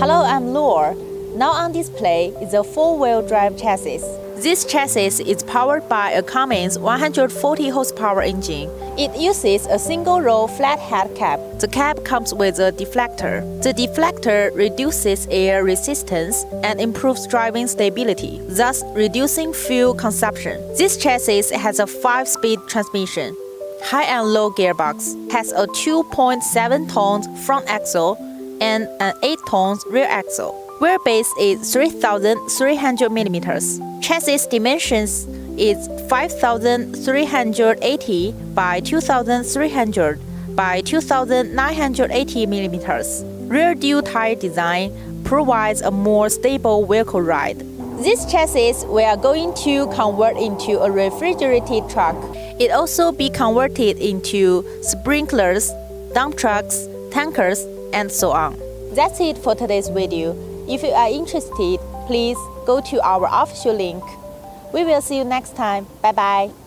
Hello, I'm Lore. Now on display is a four-wheel drive chassis. This chassis is powered by a Cummins 140 horsepower engine. It uses a single-row flat-head cab. The cab comes with a deflector. The deflector reduces air resistance and improves driving stability, thus reducing fuel consumption. This chassis has a 5-speed transmission, high and low gearbox, has a 2.7 tons front axle and an 8 tons rear axle. Wheelbase is 3,300 millimeters. Chassis dimensions is 5,380 by 2,300 by 2,980 millimeters. Rear dual tire design provides a more stable vehicle ride. This chassis we are going to convert into a refrigerated truck. It also be converted into sprinklers, dump trucks, tankers, and so on. That's it for today's video. If you are interested, please go to our official link. We will see you next time. Bye bye.